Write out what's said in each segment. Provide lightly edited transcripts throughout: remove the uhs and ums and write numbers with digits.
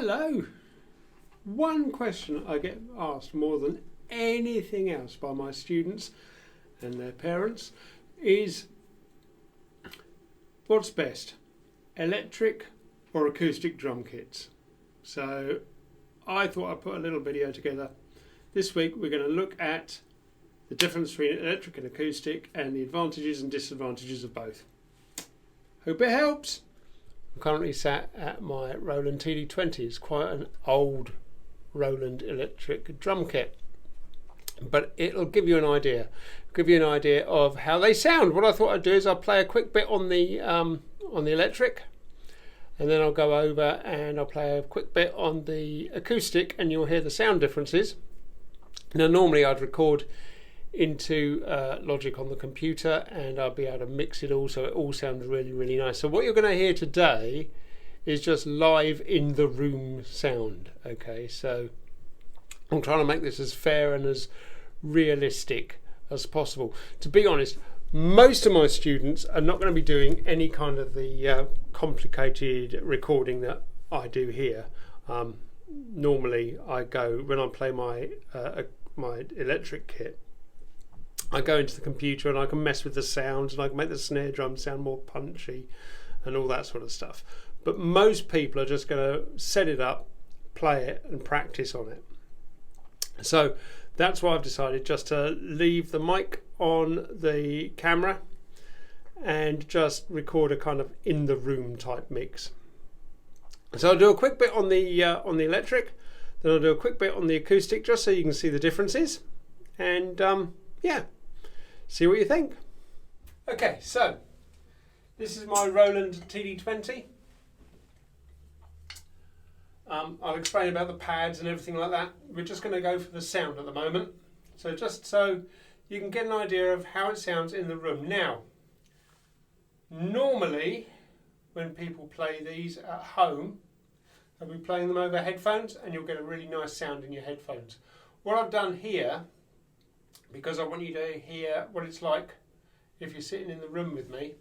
Hello! One question I get asked more than anything else by my students and their parents is, what's best, electric or acoustic drum kits? So I thought I'd put a little video together. This week we're going to look at the difference between electric and acoustic and the advantages and disadvantages of both. Hope it helps. I'm currently sat at my Roland TD20. It's quite an old Roland electric drum kit, but it'll give you an idea. Of how they sound. What I thought I'd do is I'll play a quick bit on the electric, and then I'll go over and I'll play a quick bit on the acoustic, and you'll hear the sound differences. Now, normally I'd record into Logic on the computer, and I'll be able to mix it all so it all sounds really, really nice. So what you're going to hear today is just live in the room sound. Okay, so I'm trying to make this as fair and as realistic as possible. To be honest, most of my students are not going to be doing any kind of the complicated recording that I do here. Normally I go, when I play my electric kit, I go into the computer and I can mess with the sounds, and I can make the snare drum sound more punchy and all that sort of stuff. But most people are just going to set it up, play it and practice on it. So that's why I've decided just to leave the mic on the camera and just record a kind of in the room type mix. So I'll do a quick bit on the electric, then I'll do a quick bit on the acoustic just so you can see the differences, and yeah, see what you think. Okay, so this is my Roland TD20. I'll explain about the pads and everything like that. We're just going to go for the sound at the moment. So just so you can get an idea of how it sounds in the room. Now, normally when people play these at home, they'll be playing them over headphones, and you'll get a really nice sound in your headphones. What I've done here, because I want you to hear what it's like if you're sitting in the room with me,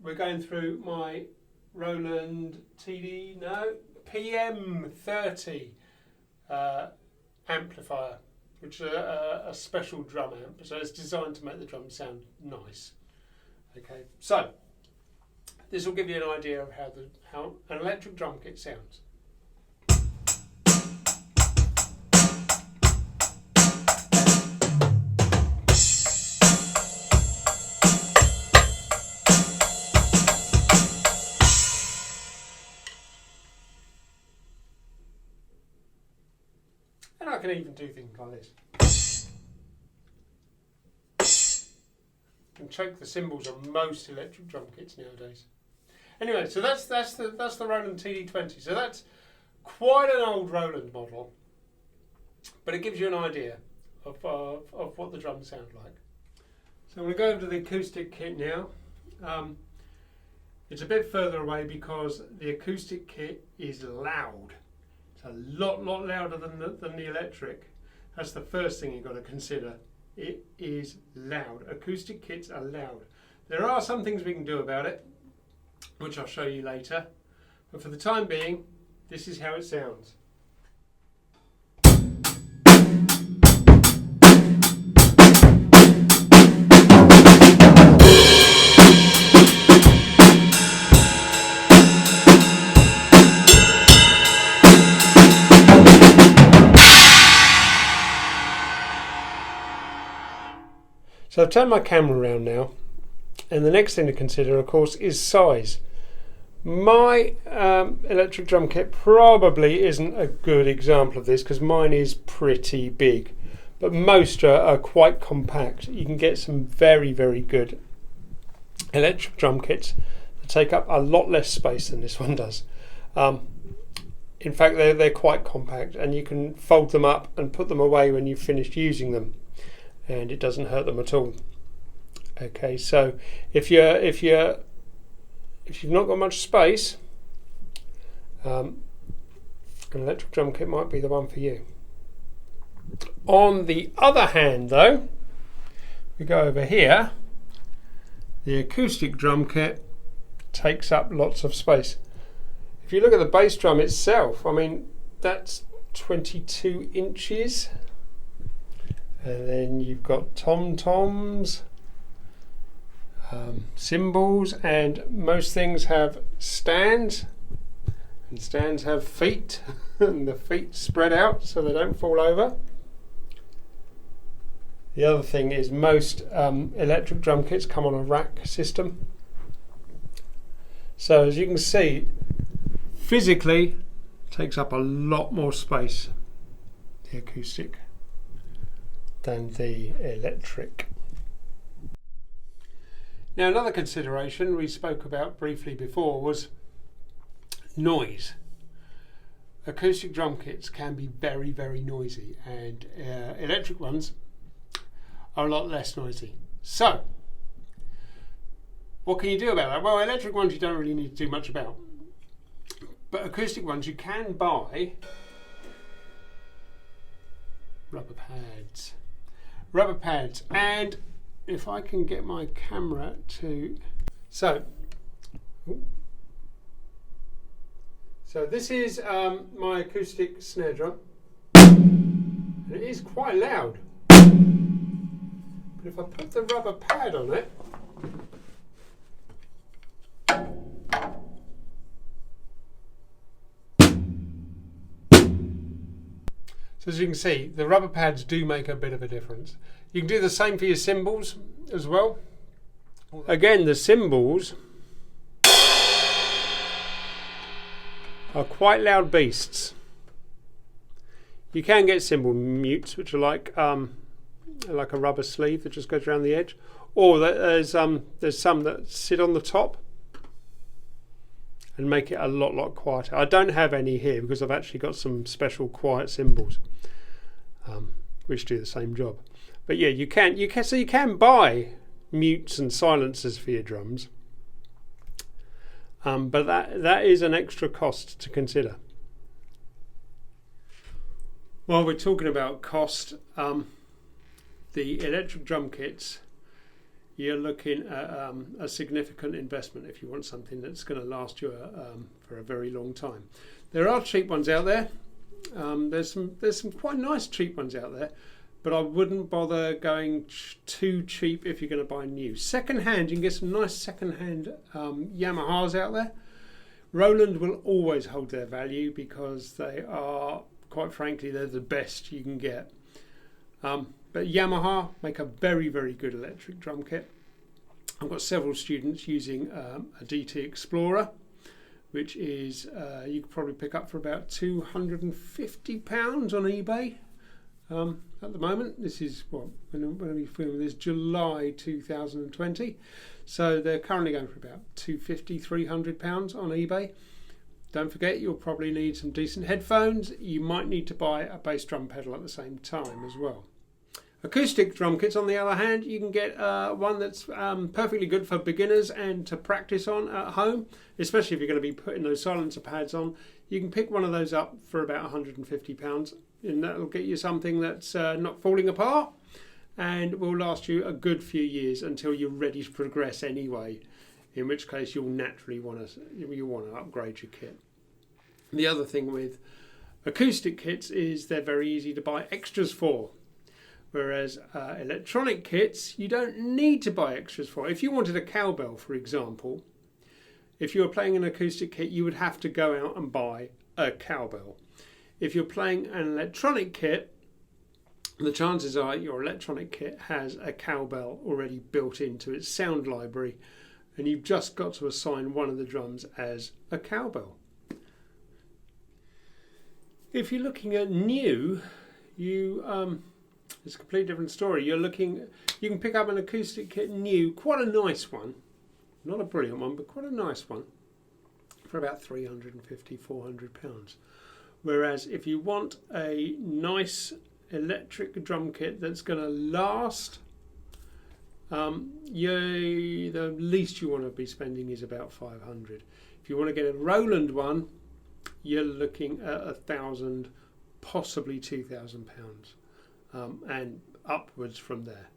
we're going through my Roland PM30 amplifier, which is a special drum amp, so it's designed to make the drums sound nice. Okay, so this will give you an idea of how an electric drum kit sounds. And I can even do things like this. You can choke the cymbals on most electric drum kits nowadays. Anyway, so that's the Roland TD20. So that's quite an old Roland model, but it gives you an idea of what the drums sound like. So I'm going to go over to the acoustic kit now. It's a bit further away because the acoustic kit is loud. It's a lot louder than the electric. That's the first thing you've got to consider. It is loud. Acoustic kits are loud. There are some things we can do about it, which I'll show you later. But for the time being, this is how it sounds. So I've turned my camera around now, and the next thing to consider, of course, is size. My electric drum kit probably isn't a good example of this because mine is pretty big, but most are quite compact. You can get some very, very good electric drum kits that take up a lot less space than this one does. In fact, they're quite compact, and you can fold them up and put them away when you've finished using them, and it doesn't hurt them at all. Okay, so if you've not got much space, an electric drum kit might be the one for you. On the other hand, though, we go over here. The acoustic drum kit takes up lots of space. if you look at the bass drum itself, I mean, that's 22 inches. And then you've got tom-toms, cymbals, and most things have stands. And stands have feet, and the feet spread out so they don't fall over. The other thing is most electric drum kits come on a rack system. So as you can see, physically takes up a lot more space, the acoustic, than the electric. Now another consideration we spoke about briefly before was noise. Acoustic drum kits can be very, very noisy, and electric ones are a lot less noisy. So, what can you do about that? Well, electric ones you don't really need to do much about. But acoustic ones you can buy rubber pads. Rubber pads, and if I can get my camera to... So this is my acoustic snare drum. And it is quite loud. But if I put the rubber pad on it, so as you can see, the rubber pads do make a bit of a difference. You can do the same for your cymbals as well. Again, the cymbals are quite loud beasts. You can get cymbal mutes, which are like a rubber sleeve that just goes around the edge, or there's some that sit on the top and make it a lot quieter. I don't have any here because I've actually got some special quiet cymbals which do the same job. But yeah, you can buy mutes and silencers for your drums, but that is an extra cost to consider. While we're talking about cost, the electric drum kits, you're looking at a significant investment if you want something that's going to last you for a very long time. There are cheap ones out there. There's some quite nice cheap ones out there, but I wouldn't bother going too cheap if you're going to buy new. Second hand, you can get some nice second hand Yamahas out there. Roland will always hold their value because they are, quite frankly, they're the best you can get. But Yamaha make a very, very good electric drum kit. I've got several students using a DT Explorer, which is you could probably pick up for about £250 on eBay at the moment. This is when are we filming this? July 2020. So they're currently going for about £250, £300 on eBay. Don't forget, you'll probably need some decent headphones. You might need to buy a bass drum pedal at the same time as well. Acoustic drum kits, on the other hand, you can get one that's perfectly good for beginners and to practice on at home, especially if you're going to be putting those silencer pads on. You can pick one of those up for about £150, and that'll get you something that's not falling apart and will last you a good few years until you're ready to progress anyway, in which case you'll naturally want to upgrade your kit. The other thing with acoustic kits is they're very easy to buy extras for. Whereas electronic kits, you don't need to buy extras for. If you wanted a cowbell, for example, if you were playing an acoustic kit, you would have to go out and buy a cowbell. If you're playing an electronic kit, the chances are your electronic kit has a cowbell already built into its sound library, and you've just got to assign one of the drums as a cowbell. If you're looking at new, it's a completely different story. You can pick up an acoustic kit new, quite a nice one, not a brilliant one, but quite a nice one, for about £350, £400. Whereas if you want a nice electric drum kit that's going to last, the least you want to be spending is about £500. If you want to get a Roland one, you're looking at £1,000, possibly £2,000. And upwards from there.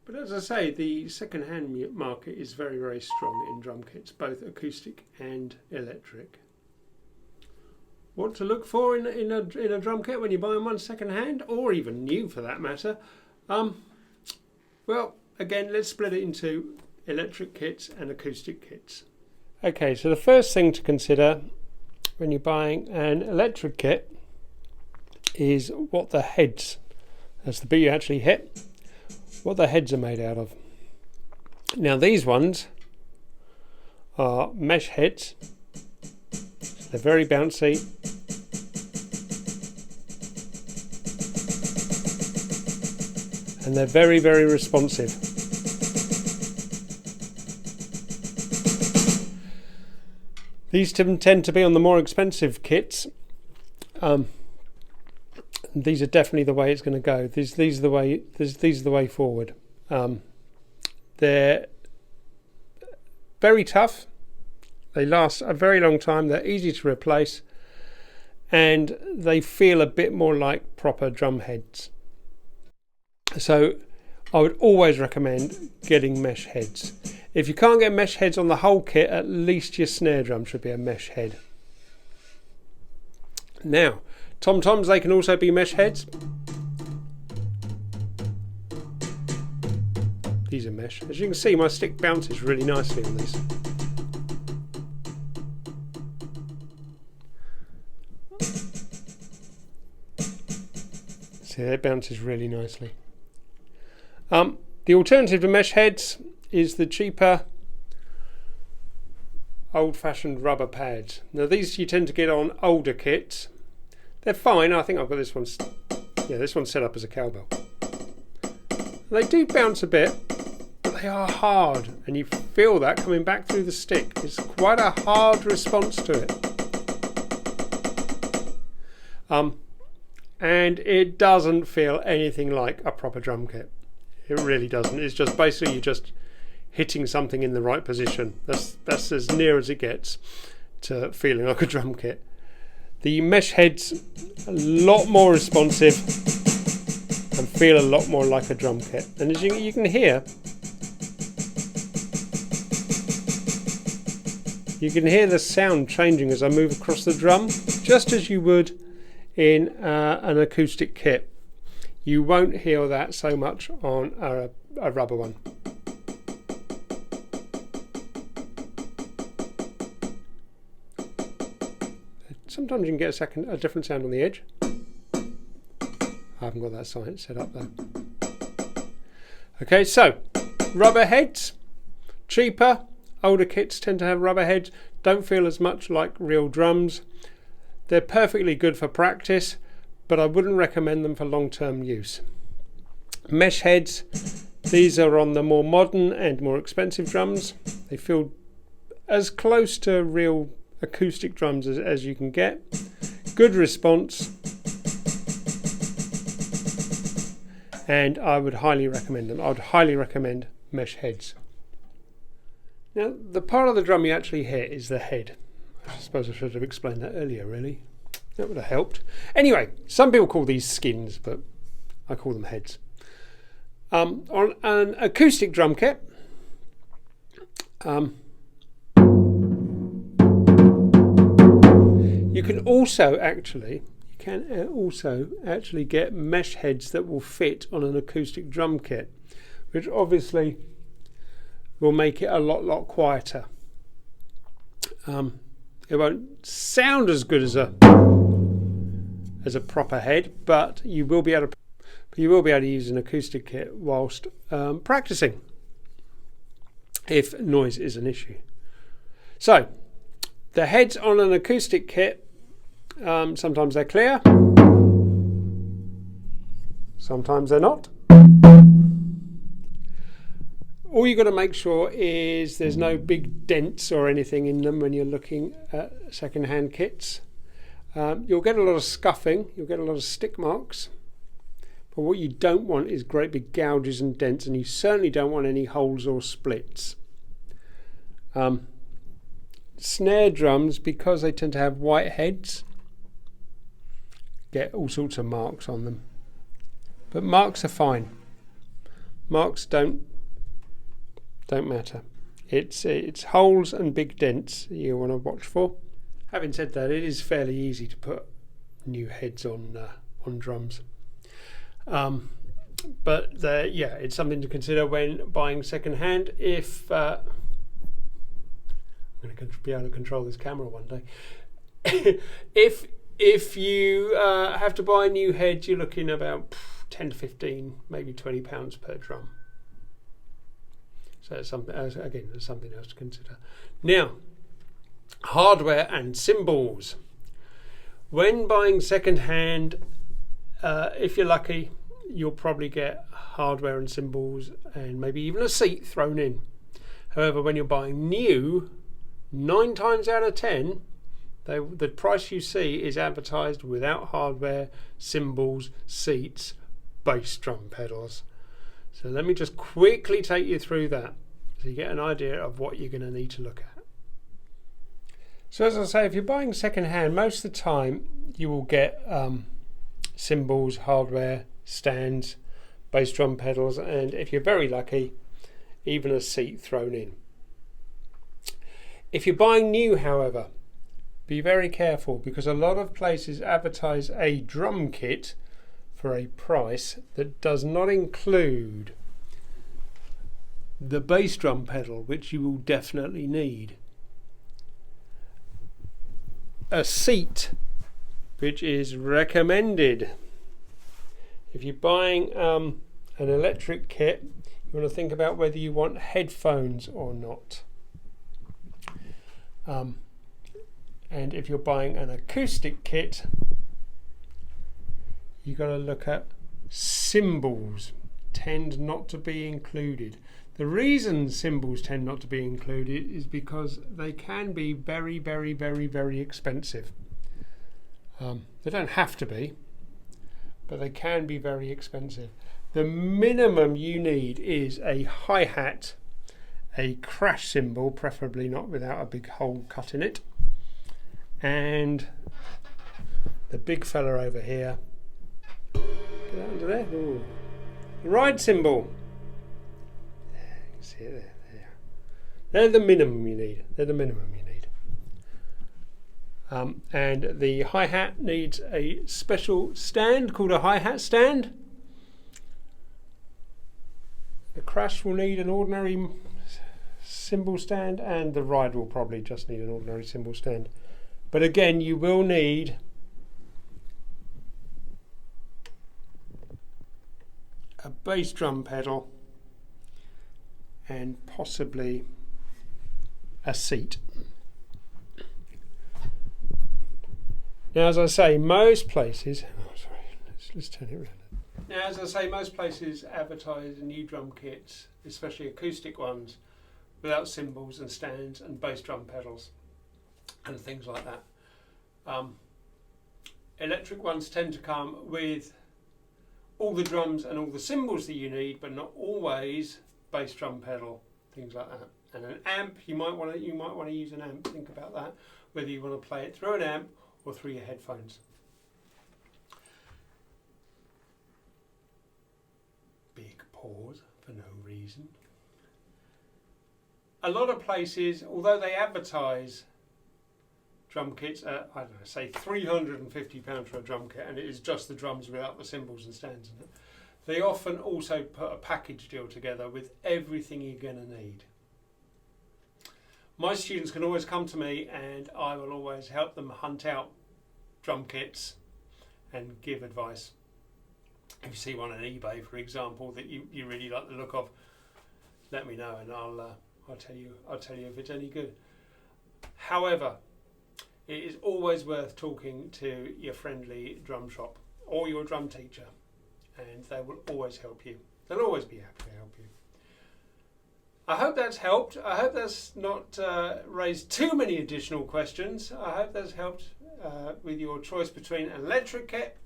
But as I say, the second-hand market is very, very strong in drum kits, both acoustic and electric. what to look for in a drum kit when you're buying one second hand, or even new for that matter. Well, again, let's split it into electric kits and acoustic kits. Okay, so the first thing to consider when you're buying an electric kit is what the heads, that's the bit you actually hit, what the heads are made out of. Now these ones are mesh heads, so they're very bouncy. And they're very, very responsive. These tend to be on the more expensive kits. These are definitely the way it's going to go. These are the way forward. They're very tough. They last a very long time. They're easy to replace, and they feel a bit more like proper drum heads. So I would always recommend getting mesh heads. If you can't get mesh heads on the whole kit, at least your snare drum should be a mesh head. Now, tom-toms, they can also be mesh heads. These are mesh. As you can see, my stick bounces really nicely on these. See, it bounces really nicely. The alternative to mesh heads is the cheaper old-fashioned rubber pads. Now these you tend to get on older kits. They're fine. I think I've got this one. Yeah, this one's set up as a cowbell. They do bounce a bit, but they are hard, and you feel that coming back through the stick. It's quite a hard response to it. And it doesn't feel anything like a proper drum kit. It really doesn't. It's just basically you're just hitting something in the right position. That's as near as it gets to feeling like a drum kit. The mesh heads a lot more responsive and feel a lot more like a drum kit. And as you can hear, you can hear the sound changing as I move across the drum, just as you would in an acoustic kit. You won't hear that so much on a rubber one. Sometimes you can get a different sound on the edge. I haven't got that sign set up though. Okay, so rubber heads, cheaper. Older kits tend to have rubber heads. Don't feel as much like real drums. They're perfectly good for practice, but I wouldn't recommend them for long-term use. Mesh heads, these are on the more modern and more expensive drums. They feel as close to real acoustic drums as you can get. Good response, and I would highly recommend them. I would highly recommend mesh heads. Now, the part of the drum you actually hit is the head. I suppose I should have explained that earlier, really. That would have helped. Anyway, some people call these skins, but I call them heads. On an acoustic drum kit, you can also actually get mesh heads that will fit on an acoustic drum kit, which obviously will make it a lot quieter. It won't sound as good as a proper head, but you will be able to use an acoustic kit whilst practicing, if noise is an issue. So the heads on an acoustic kit, sometimes they're clear, sometimes they're not. All you've got to make sure is there's no big dents or anything in them when you're looking at second-hand kits. You'll get a lot of scuffing, you'll get a lot of stick marks, but what you don't want is great big gouges and dents, and you certainly don't want any holes or splits. Snare drums, because they tend to have white heads, get all sorts of marks on them, but marks are fine. Marks don't matter. It's holes and big dents you want to watch for, Having said that, it is fairly easy to put new heads on drums. But yeah, it's something to consider when buying second hand. If I'm going to be able to control this camera one day. if you have to buy new heads, you're looking about 10 to 15, maybe £20 per drum. So it's something, again, there's something else to consider. Now, hardware and cymbals. When buying second hand, if you're lucky, you'll probably get hardware and cymbals and maybe even a seat thrown in. However, when you're buying new, 9 times out of 10, the price you see is advertised without hardware, cymbals, seats, bass drum pedals. So let me just quickly take you through that so you get an idea of what you're going to need to look at. So as I say, if you're buying second hand, most of the time you will get cymbals, hardware, stands, bass drum pedals, and if you're very lucky, even a seat thrown in. If you're buying new, however, be very careful, because a lot of places advertise a drum kit for a price that does not include the bass drum pedal, which you will definitely need, a seat, which is recommended. If you're buying an electric kit, you want to think about whether you want headphones or not. And if you're buying an acoustic kit, you've got to look at cymbals. Tend not to be included. The reason cymbals tend not to be included is because they can be very, very, very, very expensive. They don't have to be, but they can be very expensive. The minimum you need is a hi-hat, a crash cymbal, preferably not without a big hole cut in it, and the big fella over here, get that under there, ooh, the ride cymbal. There, you can see it there. They're the minimum you need. And the hi-hat needs a special stand called a hi-hat stand. The crash will need an ordinary cymbal stand, and the ride will probably just need an ordinary cymbal stand. But again, you will need a bass drum pedal and possibly a seat. Now, as I say, most places, let's turn it around. Now, as I say, most places advertise new drum kits, especially acoustic ones, without cymbals and stands and bass drum pedals and things like that. Electric ones tend to come with all the drums and all the cymbals that you need, but not always bass drum pedal, things like that. And an amp, you might want to use an amp. Think about that, whether you want to play it through an amp or through your headphones. Big pause for no reason. A lot of places, although they advertise drum kits at, I don't know, say £350 for a drum kit, and it is just the drums without the cymbals and stands in it, they often also put a package deal together with everything you're going to need. My students can always come to me and I will always help them hunt out drum kits and give advice. If you see one on eBay, for example, that you really like the look of, let me know and I'll tell you if it's any good. However, it is always worth talking to your friendly drum shop or your drum teacher, and they will always help you. They'll always be happy to help you. I hope that's helped. I hope that's not raised too many additional questions. I hope that's helped with your choice between an electric kit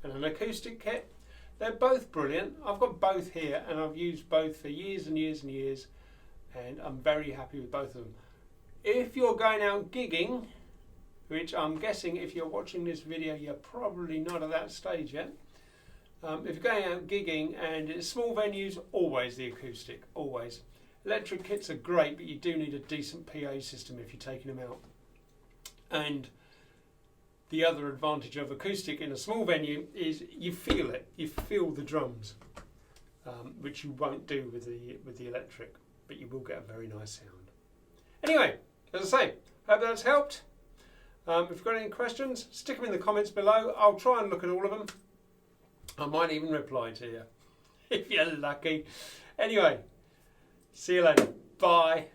and an acoustic kit. They're both brilliant. I've got both here and I've used both for years and years and years, and I'm very happy with both of them. If you're going out gigging, which I'm guessing if you're watching this video you're probably not at that stage yet. If you're going out gigging and it's small venues, always the acoustic, always. Electric kits are great, but you do need a decent PA system if you're taking them out. And the other advantage of acoustic in a small venue is you feel it. You feel the drums, which you won't do with the electric, but you will get a very nice sound. Anyway, as I say, hope that's helped. If you've got any questions, stick them in the comments below. I'll try and look at all of them. I might even reply to you if you're lucky. Anyway, see you later. Bye.